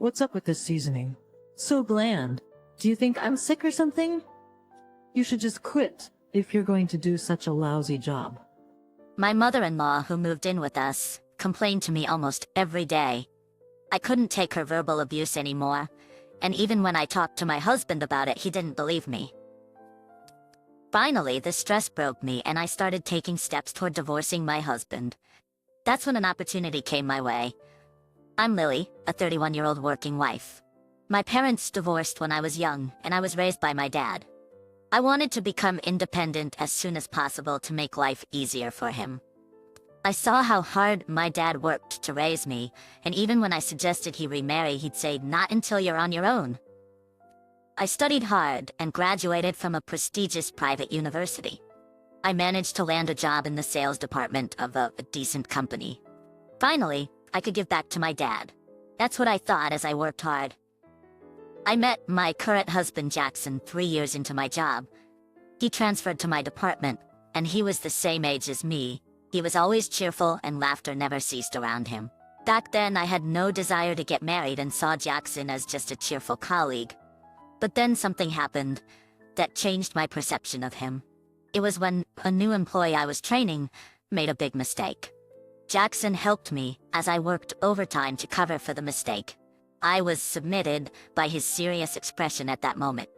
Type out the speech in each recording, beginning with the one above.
What's up with this seasoning? So bland. Do you think I'm sick or something? You should just quit if you're going to do such a lousy job. My mother-in-law, who moved in with us, complained to me almost every day. I couldn't take her verbal abuse anymore, and even when I talked to my husband about it, he didn't believe me. Finally, the stress broke me and I started taking steps toward divorcing my husband. That's when an opportunity came my way. I'm Lily, a 31-year-old working wife. My parents divorced when I was young, and I was raised by my dad. I wanted to become independent as soon as possible to make life easier for him. I saw how hard my dad worked to raise me, and even when I suggested he remarry, he'd say, "Not until you're on your own." I studied hard and graduated from a prestigious private university. I managed to land a job in the sales department of a decent company. Finally, I could give back to my dad. That's what I thought as I worked hard. I met my current husband Jackson 3 years into my job. He transferred to my department, and he was the same age as me. He was always cheerful and laughter never ceased around him. Back then, I had no desire to get married and saw Jackson as just a cheerful colleague. But then something happened that changed my perception of him. It was when a new employee I was training made a big mistake. Jackson helped me as I worked overtime to cover for the mistake. I was submitted by his serious expression at that moment.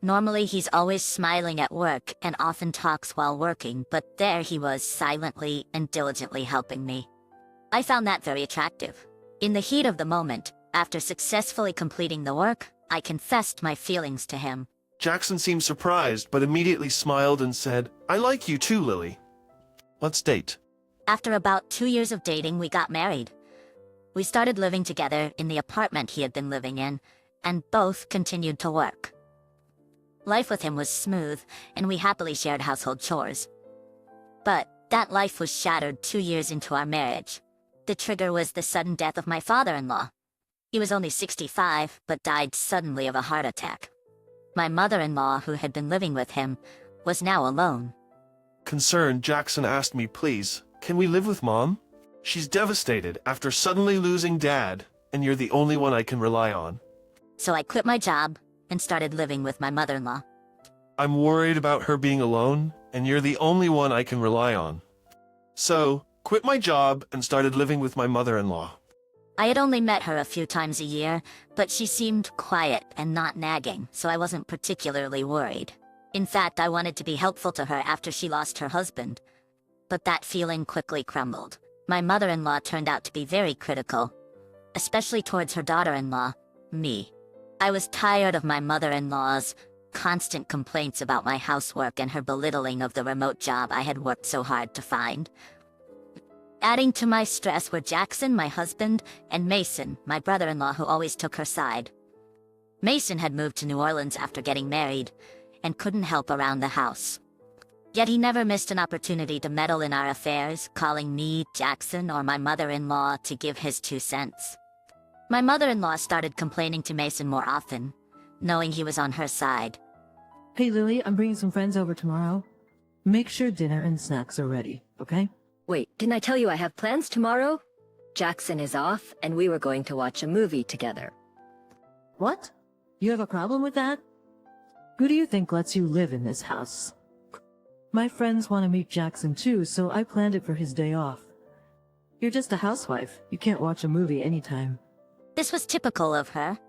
Normally he's always smiling at work and often talks while working, but there he was silently and diligently helping me. I found that very attractive. In the heat of the moment, after successfully completing the work, I confessed my feelings to him. Jackson seemed surprised, but immediately smiled and said, "I like you too, Lily. Let's date." After about 2 years of dating, we got married. We started living together in the apartment he had been living in, and both continued to work. Life with him was smooth, and we happily shared household chores. But that life was shattered 2 years into our marriage. The trigger was the sudden death of my father-in-law. He was only 65, but died suddenly of a heart attack. My mother-in-law, who had been living with him, was now alone. Concerned, Jackson asked me, "Please, can we live with Mom? She's devastated after suddenly losing Dad, and you're the only one I can rely on." So I quit my job and started living with my mother-in-law. "I'm worried about her being alone, and you're the only one I can rely on. So, quit my job and started living with my mother-in-law." I had only met her a few times a year, but she seemed quiet and not nagging, so I wasn't particularly worried. In fact, I wanted to be helpful to her after she lost her husband. But that feeling quickly crumbled. My mother-in-law turned out to be very critical, especially towards her daughter-in-law, me. I was tired of my mother-in-law's constant complaints about my housework and her belittling of the remote job I had worked so hard to find. Adding to my stress were Jackson, my husband, and Mason, my brother-in-law, who always took her side. Mason had moved to New Orleans after getting married and couldn't help around the house. Yet he never missed an opportunity to meddle in our affairs, calling me, Jackson, or my mother-in-law to give his 2 cents. My mother-in-law started complaining to Mason more often, knowing he was on her side. Hey Lily, I'm bringing some friends over tomorrow. Make sure dinner and snacks are ready, okay? Wait, didn't I tell you I have plans tomorrow? Jackson is off, and we were going to watch a movie together. What? You have a problem with that? Who do you think lets you live in this house? My friends want to meet Jackson too, so I planned it for his day off. You're just a housewife. You can't watch a movie anytime. This was typical of her.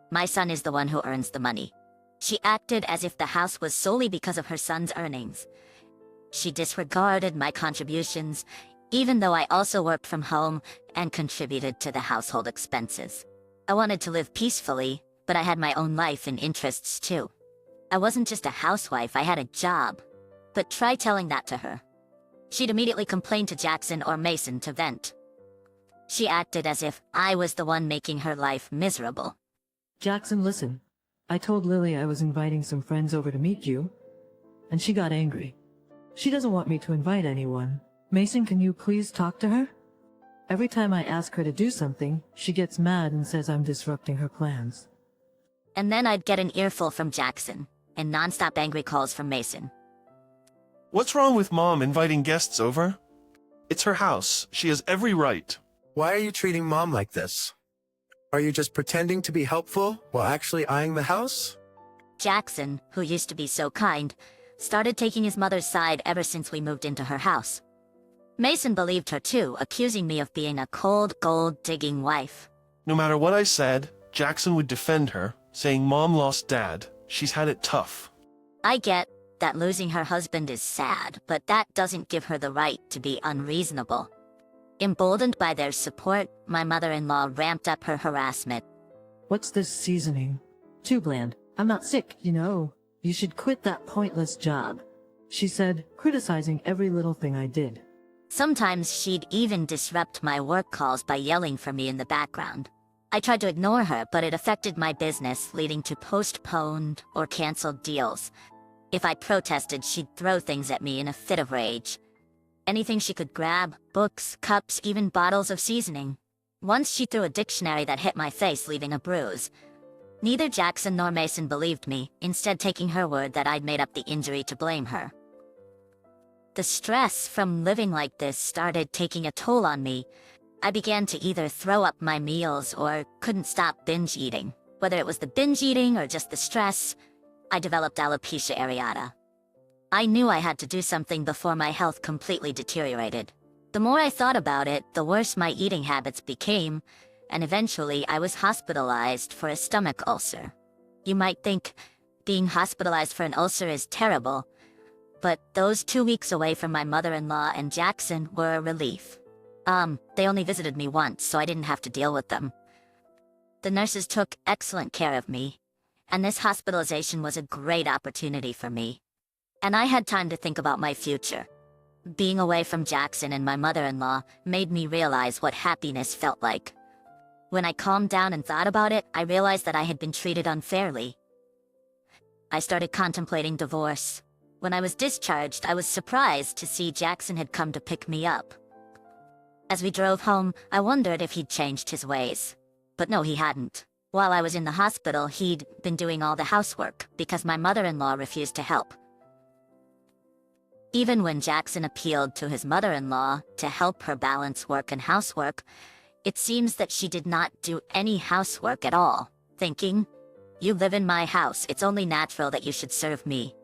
My son is the one who earns the money. She acted as if the house was solely because of her son's earnings. She disregarded my contributions, even though I also worked from home and contributed to the household expenses. I wanted to live peacefully, but I had my own life and interests too. I wasn't just a housewife, I had a job. But try telling that to her. She'd immediately complain to Jackson or Mason to vent. She acted as if I was the one making her life miserable. Jackson, listen. I told Lily I was inviting some friends over to meet you, and she got angry. She doesn't want me to invite anyone. Mason, can you please talk to her? Every time I ask her to do something, she gets mad and says I'm disrupting her plans. And then I'd get an earful from Jackson, and nonstop angry calls from Mason. "What's wrong with Mom inviting guests over? It's her house. She has every right." Why are you treating Mom like this? Are you just pretending to be helpful while actually eyeing the house? Jackson, who used to be so kind, started taking his mother's side ever since we moved into her house. Mason believed her too, accusing me of being a cold, gold-digging wife. No matter what I said, Jackson would defend her, saying Mom lost Dad. She's had it tough. I get that losing her husband is sad, but that doesn't give her the right to be unreasonable. Emboldened by their support, my mother-in-law ramped up her harassment. What's this seasoning? Too bland. I'm not sick, you know. You should quit that pointless job, she said, criticizing every little thing I did. Sometimes she'd even disrupt my work calls by yelling for me in the background. I tried to ignore her, but it affected my business, leading to postponed or canceled deals. If I protested, she'd throw things at me in a fit of rage. Anything she could grab, books, cups, even bottles of seasoning. Once she threw a dictionary that hit my face, leaving a bruise. Neither Jackson nor Mason believed me, instead taking her word that I'd made up the injury to blame her. The stress from living like this started taking a toll on me. I began to either throw up my meals or couldn't stop binge eating. Whether it was the binge eating or just the stress, I developed alopecia areata. I knew I had to do something before my health completely deteriorated. The more I thought about it, the worse my eating habits became, and eventually I was hospitalized for a stomach ulcer. You might think being hospitalized for an ulcer is terrible, but those 2 weeks away from my mother-in-law and Jackson were a relief. They only visited me once, so I didn't have to deal with them. The nurses took excellent care of me, and this hospitalization was a great opportunity for me. And I had time to think about my future. Being away from Jackson and my mother-in-law made me realize what happiness felt like. When I calmed down and thought about it, I realized that I had been treated unfairly. I started contemplating divorce. When I was discharged, I was surprised to see Jackson had come to pick me up. As we drove home, I wondered if he'd changed his ways. But no, he hadn't. While I was in the hospital, he'd been doing all the housework because my mother-in-law refused to help. Even when Jackson appealed to his mother-in-law to help her balance work and housework, it seems that she did not do any housework at all, thinking, "You live in my house, it's only natural that you should serve me."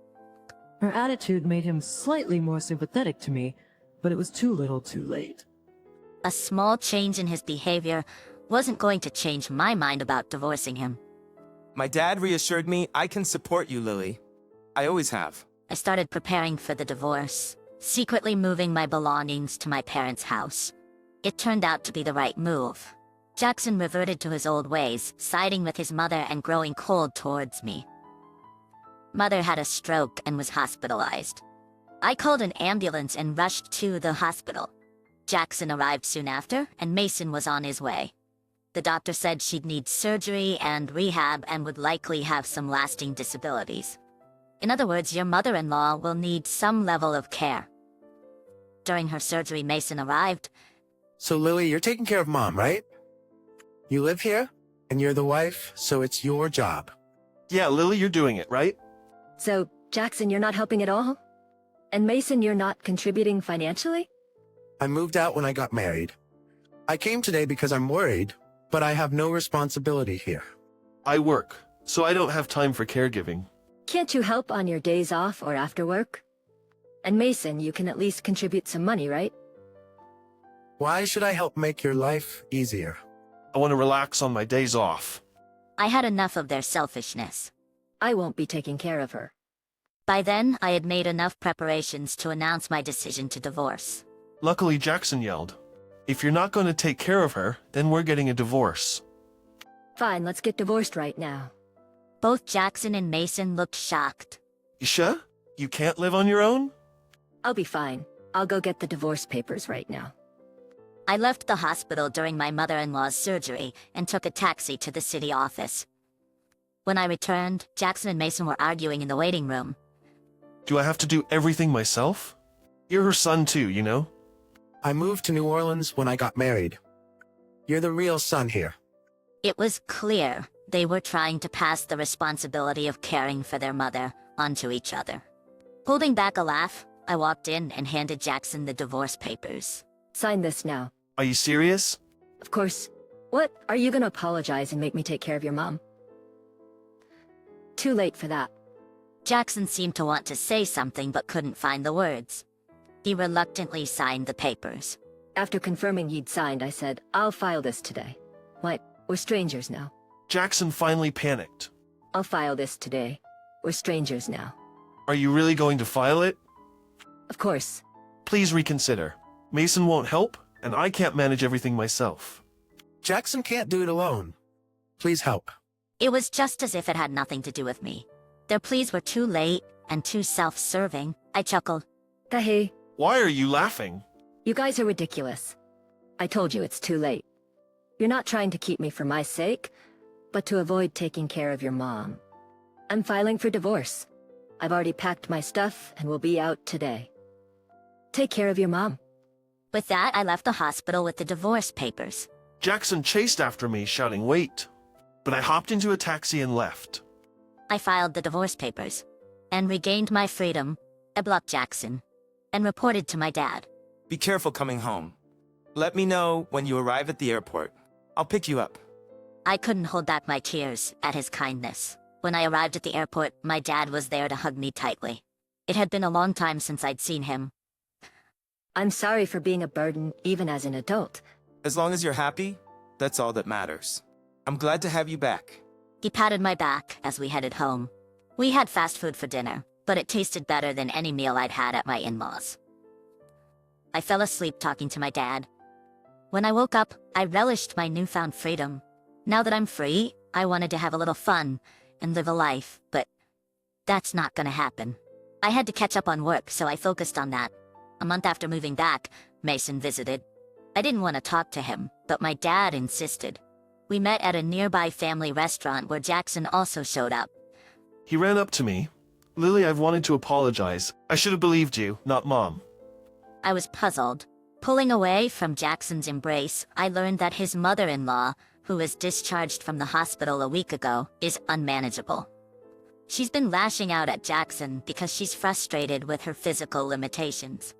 Her attitude made him slightly more sympathetic to me, but it was too little too late. A small change in his behavior wasn't going to change my mind about divorcing him. My dad reassured me I can support you, Lily. I always have. I started preparing for the divorce, secretly moving my belongings to my parents' house. It turned out to be the right move. Jackson reverted to his old ways, siding with his mother and growing cold towards me. Mother had a stroke and was hospitalized. I called an ambulance and rushed to the hospital. Jackson arrived soon after, and Mason was on his way. The doctor said she'd need surgery and rehab and would likely have some lasting disabilities. In other words, your mother-in-law will need some level of care. During her surgery, Mason arrived. So Lily, you're taking care of Mom, right? You live here, and you're the wife, so it's your job. Yeah, Lily, you're doing it, right? So, Jackson, you're not helping at all? And Mason, you're not contributing financially? I moved out when I got married. I came today because I'm worried, but I have no responsibility here. I work, so I don't have time for caregiving. Can't you help on your days off or after work? And Mason, you can at least contribute some money, right? Why should I help make your life easier? I want to relax on my days off. I had enough of their selfishness. I won't be taking care of her. By then, I had made enough preparations to announce my decision to divorce. Luckily, Jackson yelled, "If you're not going to take care of her, then we're getting a divorce." Fine, let's get divorced right now. Both Jackson and Mason looked shocked. Isha, you can't live on your own? I'll be fine. I'll go get the divorce papers right now. I left the hospital during my mother-in-law's surgery and took a taxi to the city office. When I returned, Jackson and Mason were arguing in the waiting room. Do I have to do everything myself? You're her son too, you know? I moved to New Orleans when I got married. You're the real son here. It was clear they were trying to pass the responsibility of caring for their mother onto each other. Holding back a laugh, I walked in and handed Jackson the divorce papers. Sign this now. Are you serious? Of course. What? Are you gonna apologize and make me take care of your mom? Too late for that. Jackson seemed to want to say something but couldn't find the words. He reluctantly signed the papers. After confirming he'd signed, I said, I'll file this today. What? We're strangers now. Jackson finally panicked. I'll file this today. We're strangers now. Are you really going to file it? Of course. Please reconsider. Mason won't help, and I can't manage everything myself. Jackson can't do it alone. Please help. It was just as if it had nothing to do with me. Their pleas were too late and too self-serving. I chuckled. Hey, Why are you laughing? you guys are ridiculous. I told you it's too late. You're not trying to keep me for my sake, but to avoid taking care of your mom. I'm filing for divorce. I've already packed my stuff and will be out today. Take care of your mom. With that, I left the hospital with the divorce papers. Jackson chased after me, shouting, "Wait!" But I hopped into a taxi and left. I filed the divorce papers and regained my freedom. I blocked Jackson and reported to my dad. Be careful coming home. Let me know when you arrive at the airport. I'll pick you up. I couldn't hold back my tears at his kindness. When I arrived at the airport, my dad was there to hug me tightly. It had been a long time since I'd seen him. I'm sorry for being a burden, even as an adult. As long as you're happy, that's all that matters. I'm glad to have you back. He patted my back as we headed home. We had fast food for dinner, but it tasted better than any meal I'd had at my in-laws. I fell asleep talking to my dad. When I woke up, I relished my newfound freedom. Now that I'm free, I wanted to have a little fun and live a life, but that's not gonna happen. I had to catch up on work, so I focused on that. A month after moving back, Mason visited. I didn't want to talk to him, but my dad insisted. We met at a nearby family restaurant where Jackson also showed up. He ran up to me. "Lily, I've wanted to apologize. I should have believed you, not Mom." I was puzzled. Pulling away from Jackson's embrace, I learned that his mother-in-law, who was discharged from the hospital a week ago, is unmanageable. She's been lashing out at Jackson because she's frustrated with her physical limitations.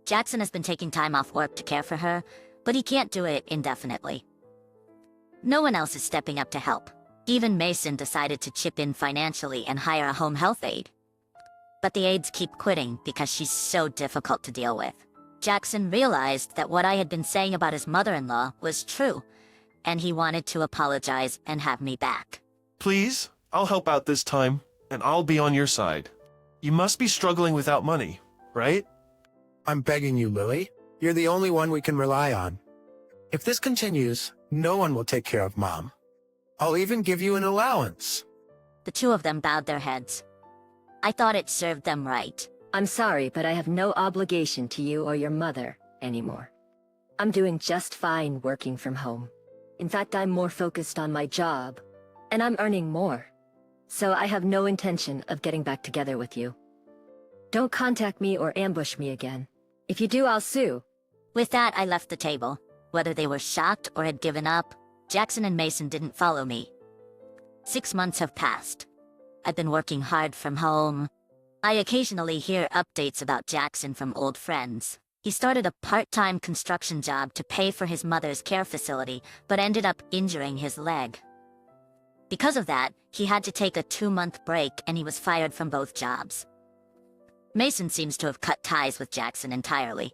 Jackson has been taking time off work to care for her, but he can't do it indefinitely. No one else is stepping up to help. Even Mason decided to chip in financially and hire a home health aide. But the aides keep quitting because she's so difficult to deal with. Jackson realized that what I had been saying about his mother-in-law was true, and he wanted to apologize and have me back. "Please, I'll help out this time, and I'll be on your side. You must be struggling without money, right?" I'm begging you, Lily. You're the only one we can rely on. If this continues, no one will take care of Mom. I'll even give you an allowance. The two of them bowed their heads. I thought it served them right. I'm sorry, but I have no obligation to you or your mother anymore. I'm doing just fine working from home. In fact, I'm more focused on my job, and I'm earning more. So I have no intention of getting back together with you. Don't contact me or ambush me again. If you do, I'll sue. With that, I left the table. Whether they were shocked or had given up, Jackson and Mason didn't follow me. 6 months have passed. I've been working hard from home. I occasionally hear updates about Jackson from old friends. He started a part-time construction job to pay for his mother's care facility, but ended up injuring his leg. Because of that, he had to take a 2-month break and he was fired from both jobs. Mason seems to have cut ties with Jackson entirely.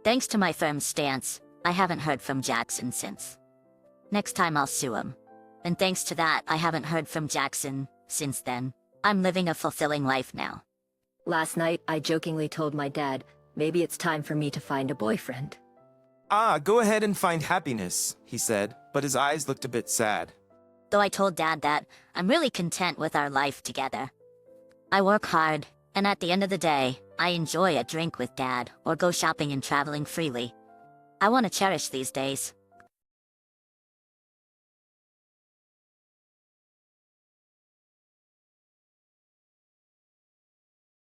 Thanks to my firm stance, I haven't heard from Jackson since. Next time I'll sue him. And thanks to that, I haven't heard from Jackson since then. I'm living a fulfilling life now. Last night, I jokingly told my dad, maybe it's time for me to find a boyfriend. Go ahead and find happiness, he said, but his eyes looked a bit sad. Though I told Dad that, I'm really content with our life together. I work hard, and at the end of the day, I enjoy a drink with Dad or go shopping and traveling freely. I want to cherish these days.